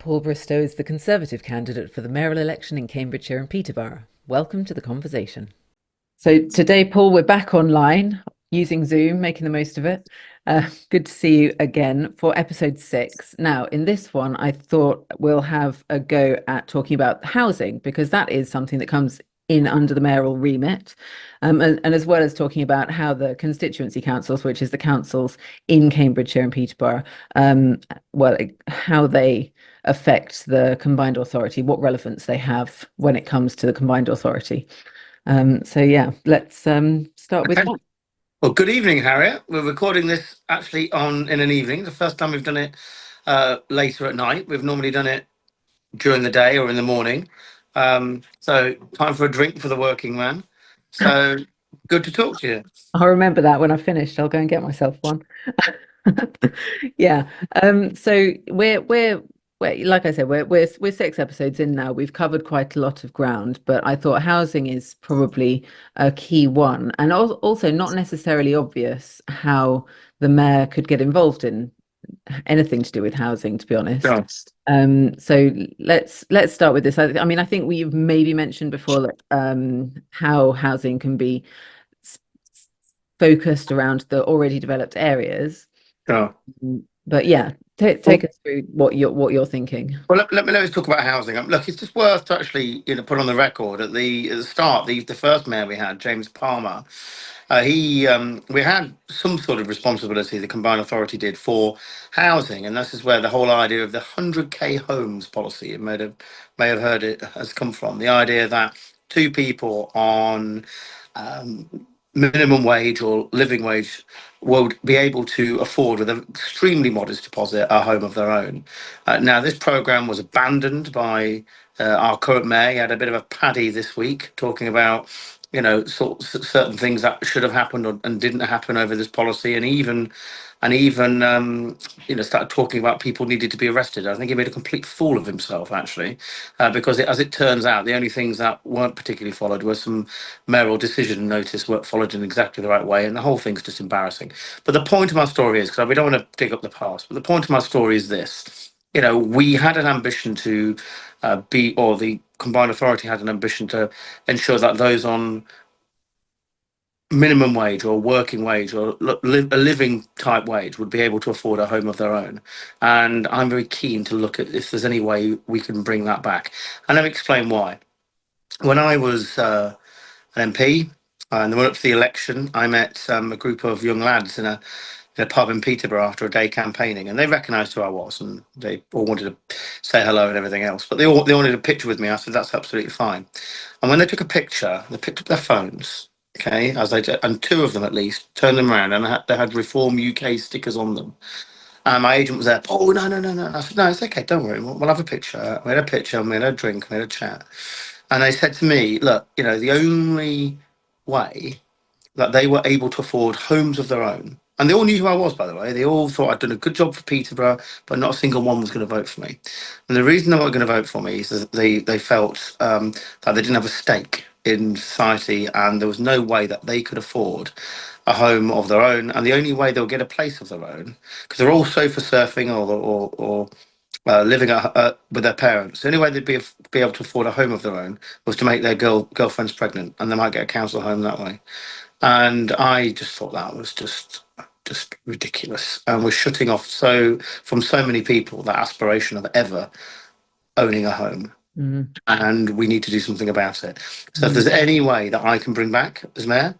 Paul Bristow is the Conservative candidate for the mayoral election in Cambridgeshire and Peterborough. Welcome to the conversation. So today, Paul, we're back online using Zoom, making the most of it. Good to see you again for episode 6. Now, in this one, I thought we'll have a go at talking about housing because that is something that comes in under the mayoral remit, and as well as talking about how the constituency councils, which is the councils in Cambridgeshire and Peterborough, how they affect the combined authority, what relevance they have when it comes to the combined authority. So yeah, let's start with Okay. that. Well, good evening, Harriet. We're recording this actually on in an evening. The first time we've done it later at night. We've normally done it during the day or in the morning. So time for a drink for the working man. So good to talk to you. I'll remember that when I've finished. I'll go and get myself one. Yeah. So we're like I said, we're 6 episodes in now. We've covered quite a lot of ground, but I thought housing is probably a key one, and also not necessarily obvious how the mayor could get involved in anything to do with housing, to be honest. Sure. So let's start with this. I mean, I think we've maybe mentioned before that how housing can be s- focused around the already developed areas. Sure. But yeah, take Well, us through what you're thinking. let's talk about housing. Look, it's just worth to actually put on the record at the start. The first mayor we had, James Palmer. He We had some sort of responsibility, the combined authority did, for housing, and this is where the whole idea of the 100k homes policy, you may have heard it, has come from. The idea that two people on minimum wage or living wage would be able to afford, with an extremely modest deposit, a home of their own. Now, this program was abandoned by our current mayor. He had a bit of a paddy this week talking about certain things that should have happened and didn't happen over this policy, and even started talking about people needed to be arrested. I think he made a complete fool of himself, actually, because as it turns out, the only things that weren't particularly followed were some mayoral decision notice weren't followed in exactly the right way, and the whole thing's just embarrassing. But the point of my story is, because we don't want to dig up the past, but the point of my story is this: we had an ambition to or the combined authority had an ambition to ensure that those on minimum wage or working wage or a living type wage would be able to afford a home of their own. And I'm very keen to look at if there's any way we can bring that back. And let me explain why. When I was an MP, and the run up to the election, I met a group of young lads in a pub in Peterborough after a day campaigning, and they recognised who I was, and they all wanted to say hello and everything else. But they wanted a picture with me. I said that's absolutely fine. And when they took a picture, they picked up their phones. Okay, as they did, and two of them at least turned them around, and they had Reform UK stickers on them. And my agent was there. Oh, no, no, no, no. I said, no, it's okay. Don't worry. We'll have a picture. We had a picture. We had a drink. We had a chat. And they said to me, look, the only way that they were able to afford homes of their own. And they all knew who I was, by the way. They all thought I'd done a good job for Peterborough, but not a single one was going to vote for me. And the reason they weren't going to vote for me is that they felt that they didn't have a stake in society, and there was no way that they could afford a home of their own. And the only way they'll get a place of their own, because they're all sofa surfing or living with their parents. The only way they'd be able to afford a home of their own was to make their girlfriends pregnant, and they might get a council home that way. And I just thought that was just ridiculous, and we're shutting off from so many people that aspiration of ever owning a home, Mm, and we need to do something about it. So if mm, there's any way that I can bring back as mayor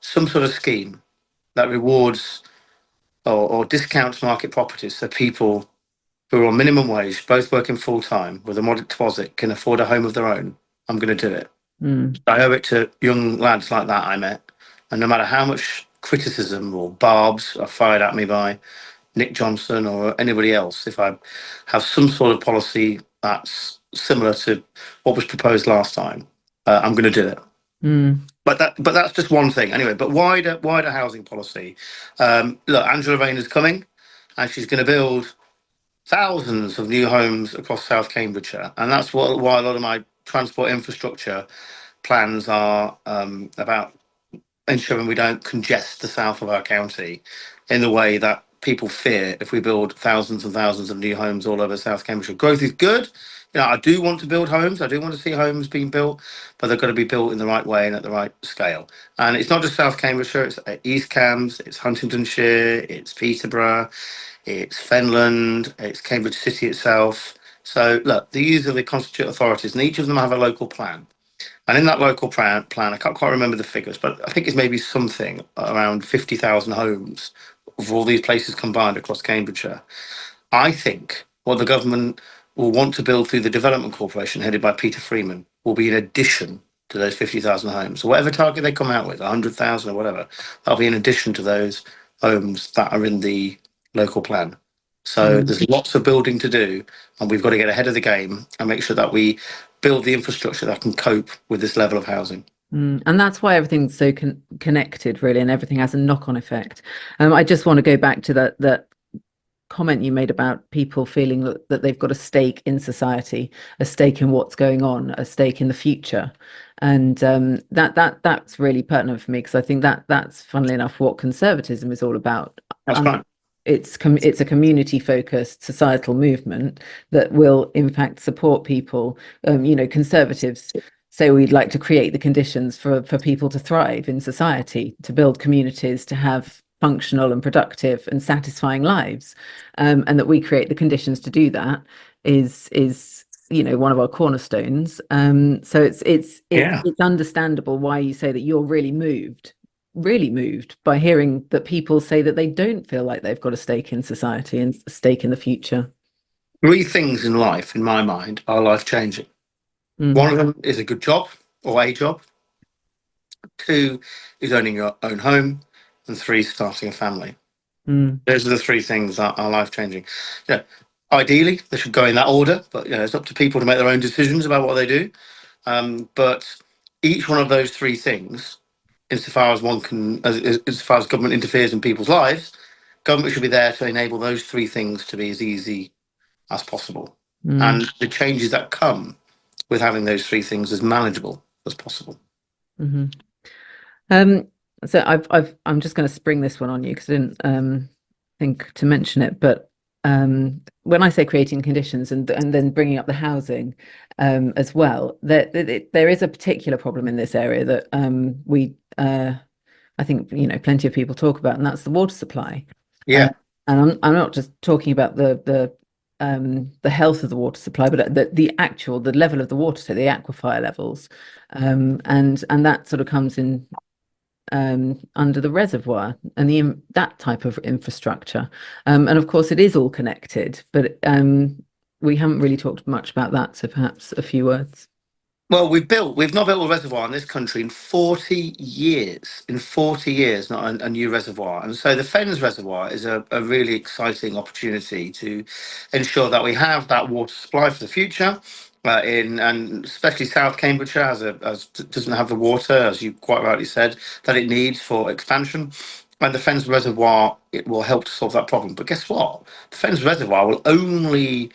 some sort of scheme that rewards or discounts market properties so people who are on minimum wage, both working full time with a modest deposit, can afford a home of their own, I'm going to do it. mm. I owe it to young lads like that I met. And no matter how much criticism or barbs are fired at me by Nick Johnson or anybody else, if I have some sort of policy that's similar to what was proposed last time, I'm going to do it. Mm. But that's just one thing. Anyway, but wider housing policy. Look, Angela Rayner is coming, and she's going to build thousands of new homes across South Cambridgeshire, and that's why a lot of my transport infrastructure plans are about ensuring we don't congest the south of our county in the way that people fear if we build thousands and thousands of new homes all over South Cambridgeshire. Growth is good. I do want to build homes. I do want to see homes being built, but they've got to be built in the right way and at the right scale. And it's not just South Cambridgeshire, it's East Cambs, it's Huntingdonshire, it's Peterborough, it's Fenland, it's Cambridge City itself. So look, these are the constituent authorities, and each of them have a local plan. And in that local plan, I can't quite remember the figures, but I think it's maybe something around 50,000 homes for all these places combined across Cambridgeshire. I think what the government will want to build through the Development Corporation, headed by Peter Freeman, will be in addition to those 50,000 homes. So whatever target they come out with, 100,000 or whatever, that'll be in addition to those homes that are in the local plan. So Mm. there's lots of building to do, and we've got to get ahead of the game and make sure that we build the infrastructure that can cope with this level of housing. And that's why everything's so connected, really, and everything has a knock-on effect. I just want to go back to that comment you made about people feeling that they've got a stake in society, a stake in what's going on, a stake in the future, and that's really pertinent for me, because I think that's, funnily enough, what conservatism is all about. That's right. It's a community focused societal movement that will in fact support people. Conservatives say we'd like to create the conditions for people to thrive in society, to build communities, to have functional and productive and satisfying lives, and that we create the conditions to do that is one of our cornerstones. So it's understandable why you say that you're really moved by hearing that people say that they don't feel like they've got a stake in society and a stake in the future. Three things in life, in my mind, are life changing. One of them is a good job or a job. Two is owning your own home. And three, starting a family. Those are the three things that are life changing. Ideally, they should go in that order, but it's up to people to make their own decisions about what they do. But each one of those three things, insofar as as far as government interferes in people's lives, government should be there to enable those three things to be as easy as possible, and the changes that come with having those three things as manageable as possible. So I'm just going to spring this one on you, because I didn't think to mention it, but when I say creating conditions and then bringing up the housing as well, there is a particular problem in this area that I think plenty of people talk about, and that's the water supply. Yeah. And I'm not just talking about the health of the water supply, but the level of the water, so the aquifer levels, and that sort of comes in under the reservoir and that type of infrastructure, and of course it is all connected, but we haven't really talked much about that, so perhaps a few words. Well, we've not built a reservoir in this country in 40 years. In 40 years, not a new reservoir. And so the Fens Reservoir is a really exciting opportunity to ensure that we have that water supply for the future. And especially South Cambridgeshire doesn't have the water, as you quite rightly said, that it needs for expansion. And the Fens Reservoir, it will help to solve that problem. But guess what? The Fens Reservoir will only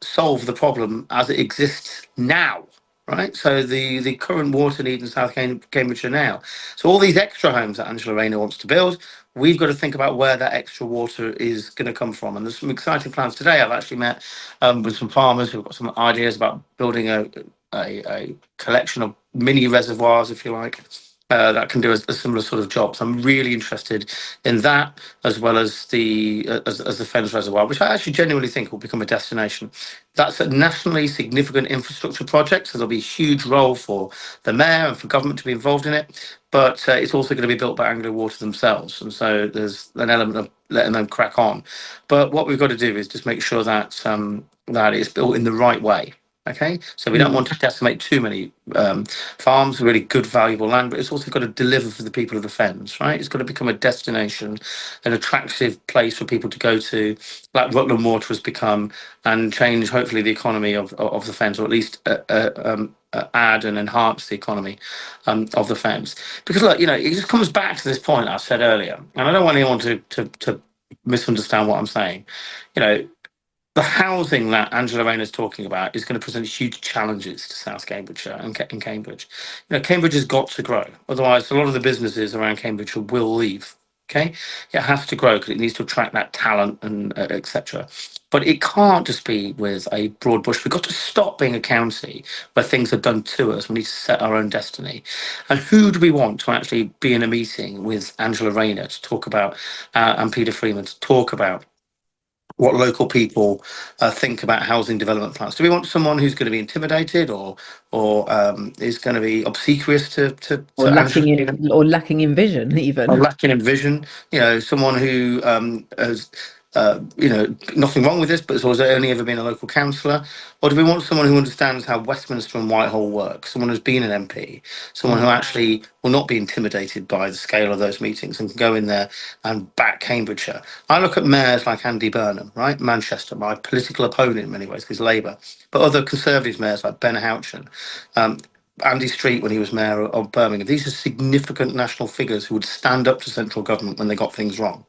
solve the problem as it exists now, right? So the current water need in South Cambridgeshire now. So all these extra homes that Angela Rayner wants to build, we've got to think about where that extra water is going to come from. And there's some exciting plans today. I've actually met with some farmers who've got some ideas about building a collection of mini reservoirs, if you like, that can do a similar sort of job. So I'm really interested in that, as well as the Fens Reservoir, which I actually genuinely think will become a destination. That's a nationally significant infrastructure project, so there'll be a huge role for the mayor and for government to be involved in it. But it's also going to be built by Anglo Water themselves, and so there's an element of letting them crack on. But what we've got to do is just make sure that that it's built in the right way. Okay, so we don't want to decimate too many farms, really good, valuable land, but it's also got to deliver for the people of the Fens, right? It's got to become a destination, an attractive place for people to go to, like Rutland Water has become, and change, hopefully, the economy of the Fens, or at least add and enhance the economy of the Fens. Because, look, it just comes back to this point I said earlier, and I don't want anyone to misunderstand what I'm saying. The housing that Angela Rayner is talking about is going to present huge challenges to South Cambridgeshire and Cambridge. Cambridge has got to grow. Otherwise, a lot of the businesses around Cambridge will leave. Okay, it has to grow because it needs to attract that talent and etc. But it can't just be with a broad brush. We've got to stop being a county where things are done to us. We need to set our own destiny. And who do we want to actually be in a meeting with Angela Rayner to talk about, and Peter Freeman to talk about what local people think about housing development plans? Do we want someone who's going to be intimidated or is going to be obsequious Or to Angela? lacking in vision, Or even. lacking in vision, someone who has, nothing wrong with this, but has also only ever been a local councillor? Or do we want someone who understands how Westminster and Whitehall work, someone who's been an MP, someone who Mm. actually will not be intimidated by the scale of those meetings and can go in there and back Cambridgeshire? I look at mayors like Andy Burnham, right? Manchester, my political opponent in many ways, because Labour, but other Conservative mayors like Ben Houchen, um, Andy Street when he was mayor of Birmingham. These are significant national figures who would stand up to central government when they got things wrong.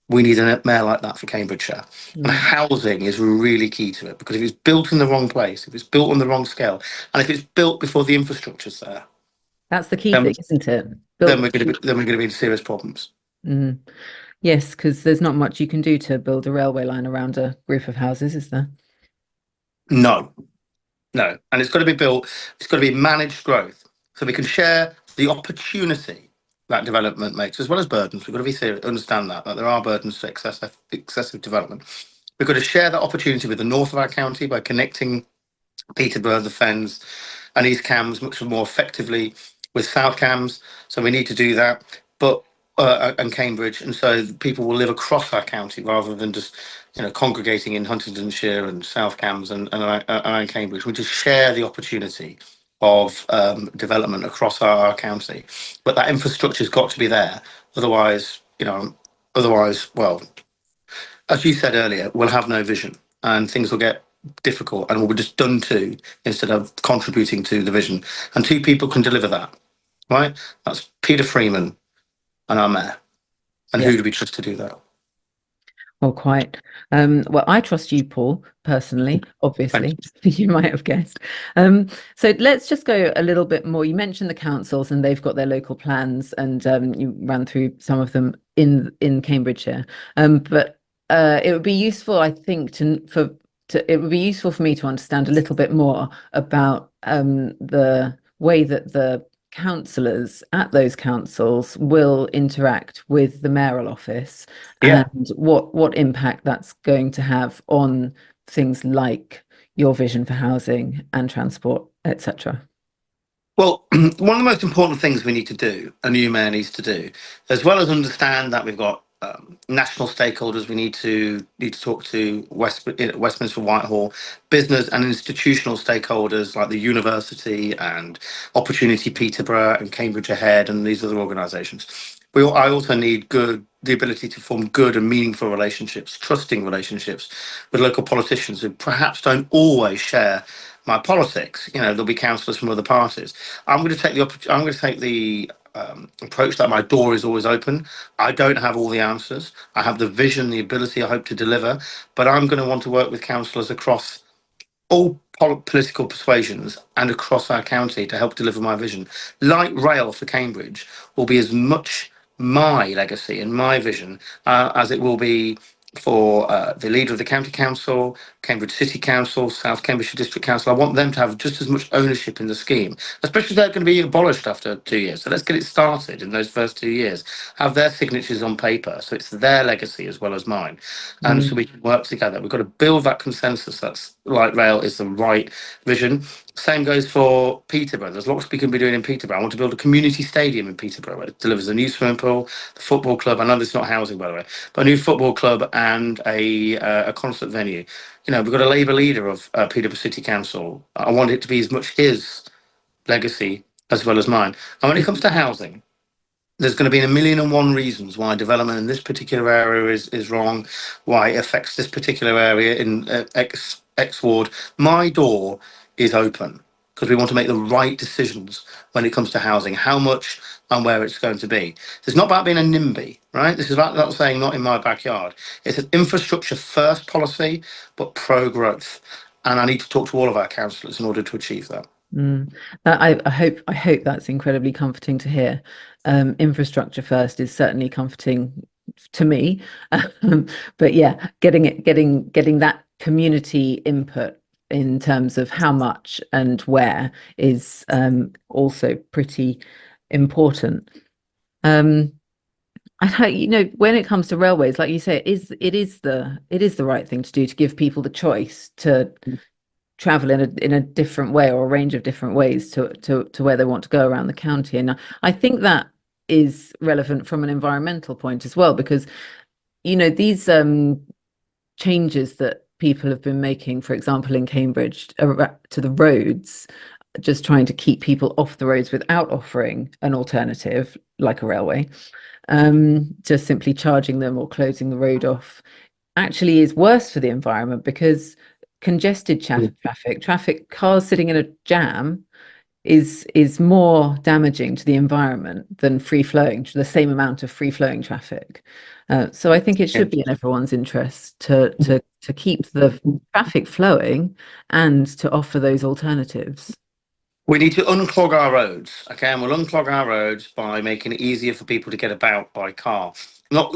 We need a mayor like that for Cambridgeshire. And Mm. housing is really key to it, because if it's built in the wrong place, if it's built on the wrong scale, and if it's built before the infrastructure's there, That's the key then, thing, isn't it? then Built. we're going to be in serious problems. Mm. Yes, because there's not much you can do to build a railway line around a group of houses, is there? No, no. And it's got to be built, it's got to be managed growth. So we can share the opportunity that development makes, as well as burdens. We've got to be serious, understand that there are burdens to excessive development. We've got to share that opportunity with the north of our county by connecting Peterborough, the Fens, and East Cams much more effectively with South Cams. So we need to do that, but and Cambridge, and so people will live across our county rather than just congregating in Huntingdonshire and South Cams and Cambridge. We just share the opportunity of development across our county, but that infrastructure's got to be there. Otherwise, well, as you said earlier, we'll have no vision and things will get difficult and we'll be just done to instead of contributing to the vision. And two people can deliver that, right? That's Peter Freeman and our mayor. And Yeah. who do we trust to do that? Well, quite. Well, I trust you, Paul, personally, Thank obviously, you. you might have guessed. So let's just go a little bit more. You mentioned the councils and they've got their local plans, and you ran through some of them in Cambridgeshire. But it would be useful, I think, it would be useful for me to understand a little bit more about the way that the councillors at those councils will interact with the mayoral office Yeah. and what impact that's going to have on things like your vision for housing and transport, etc. Well, one of the most important things we need to do, a new mayor needs to do, as well as understand that we've got national stakeholders, we need to talk to Westminster, Whitehall, business and institutional stakeholders like the university and Opportunity Peterborough and Cambridge Ahead and these other organisations. I also need the ability to form good and meaningful relationships, trusting relationships with local politicians who perhaps don't always share my politics. There'll be councillors from other parties. I'm going to take the approach that my door is always open. I don't have all the answers. I have the vision, the ability I hope to deliver, but I'm going to want to work with councillors across all political persuasions and across our county to help deliver my vision. Light rail for Cambridge will be as much my legacy and my vision as it will be for the leader of the county council, Cambridge City Council, South Cambridgeshire District Council. I want them to have just as much ownership in the scheme, especially if they're going to be abolished after 2 years. So let's get it started in those first 2 years. Have their signatures on paper, so it's their legacy as well as mine, and so Mm. we can work together. We've got to build that consensus. That's light rail is the right vision. Same goes for Peterborough. There's lots we can be doing in Peterborough. I want to build a community stadium in Peterborough where it delivers a new swimming pool, the football club. I know this is not housing, by the way, but a new football club and a concert venue. We've got a Labour leader of Peterborough City Council. I want it to be as much his legacy as well as mine. And when it comes to housing, there's going to be a million and one reasons why development in this particular area is wrong, why it affects this particular area in X ward. My door is open because we want to make the right decisions when it comes to housing, how much and where it's going to be. It's not about being a NIMBY, right? This is about saying not in my backyard. It's an infrastructure first policy, but pro growth. And I need to talk to all of our councillors in order to achieve that. Mm. I hope that's incredibly comforting to hear. Infrastructure first is certainly comforting to me. But yeah, getting that community input in terms of how much and where is also pretty important. Um, I don't, when it comes to railways, like you say, it is the right thing to do to give people the choice to travel in a different way or a range of different ways to where they want to go around the county. And I think that is relevant from an environmental point as well, because these changes that people have been making, for example, in Cambridge to the roads, just trying to keep people off the roads without offering an alternative like a railway, just simply charging them or closing the road off actually is worse for the environment because congested traffic, cars sitting in a jam is more damaging to the environment than free flowing, the same amount of free flowing traffic. So I think it Yeah. should be in everyone's interest to keep the traffic flowing and to offer those alternatives. We need to unclog our roads, okay, and we'll unclog our roads by making it easier for people to get about by car. Not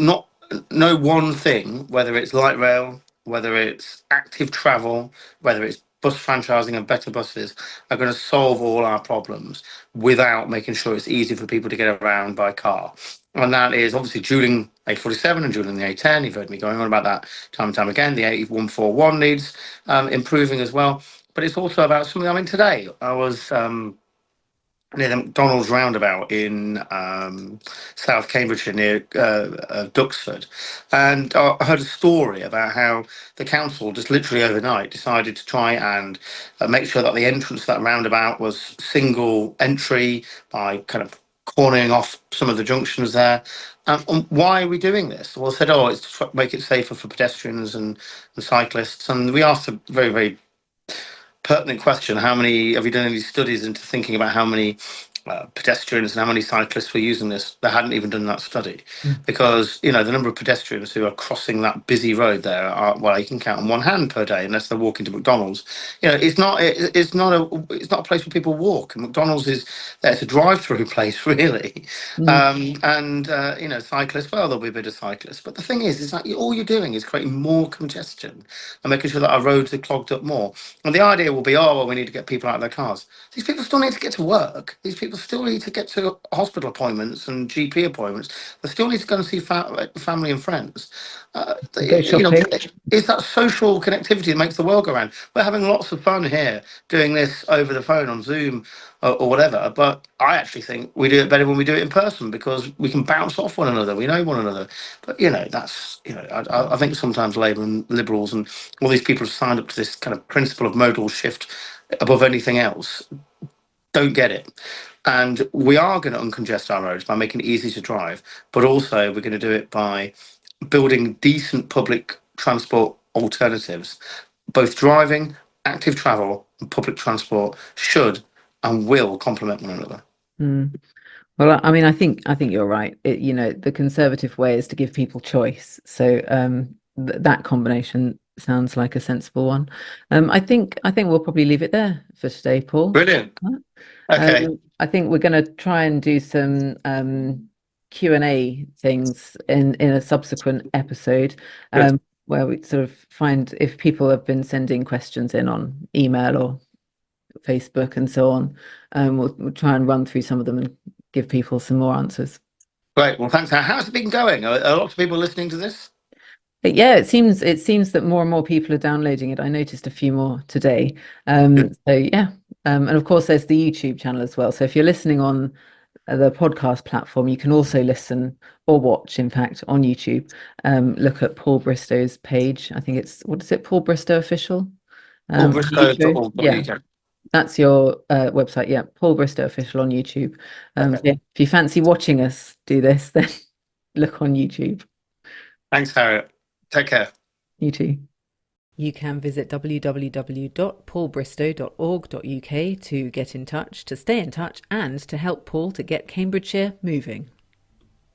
no one thing, whether it's light rail, whether it's active travel, whether it's bus franchising and better buses, are going to solve all our problems without making sure it's easy for people to get around by car. And that is obviously during A47 and during the A10. You've heard me going on about that time and time again. The A141 needs improving as well, but it's also about something. I mean, today I was near the McDonald's roundabout in South Cambridgeshire near Duxford, and I heard a story about how the council just literally overnight decided to try and make sure that the entrance to that roundabout was single entry by kind of cornering off some of the junctions there. And why are we doing this? Well, they said, oh, it's to make it safer for pedestrians and cyclists. And we asked a very, very pertinent question. How many have you done any studies into thinking about how many pedestrians and how many cyclists were using this? They hadn't even done that study Mm. because the number of pedestrians who are crossing that busy road there are, well, you can count on one hand per day unless they're walking to McDonald's. It's not a place where people walk. And McDonald's is there. It's a drive-through place really. Mm. And cyclists, well, there'll be a bit of cyclists, but the thing is that all you're doing is creating more congestion and making sure that our roads are clogged up more. And the idea will be, oh, well, we need to get people out of their cars. These people still need to get to work. These people still need to get to hospital appointments and GP appointments. They still need to go and see family and friends. Go shopping. It's that social connectivity that makes the world go round. We're having lots of fun here doing this over the phone on Zoom or whatever. But I actually think we do it better when we do it in person because we can bounce off one another. We know one another. But I think sometimes Labour and Liberals and all these people have signed up to this kind of principle of modal shift above anything else. Don't get it. And we are going to uncongest our roads by making it easy to drive, but also we're going to do it by building decent public transport alternatives. Both driving, active travel, and public transport should and will complement one another. Mm. Well, I mean, I think you're right. The conservative way is to give people choice. So that combination sounds like a sensible one. I think we'll probably leave it there for today, Paul. Brilliant. Okay. I think we're going to try and do some Q&A things in a subsequent episode, Good. where we sort of find if people have been sending questions in on email or Facebook and so on. We'll try and run through some of them and give people some more answers. Great. Well, thanks. How's it been going? Are lots of people listening to this? But yeah, it seems that more and more people are downloading it. I noticed a few more today. Good. So yeah, and of course there's the YouTube channel as well. So if you're listening on the podcast platform, you can also listen or watch, in fact, on YouTube. Look at Paul Bristow's page. I think it's what is it, Paul Bristow Official? YouTube. Yeah, Paulbristow.org.uk. that's your website. Yeah, Paul Bristow Official on YouTube. So Okay. yeah, if you fancy watching us do this, then look on YouTube. Thanks, Harriet. Take care. You too. You can visit www.paulbristow.org.uk to get in touch, to stay in touch, and to help Paul to get Cambridgeshire moving.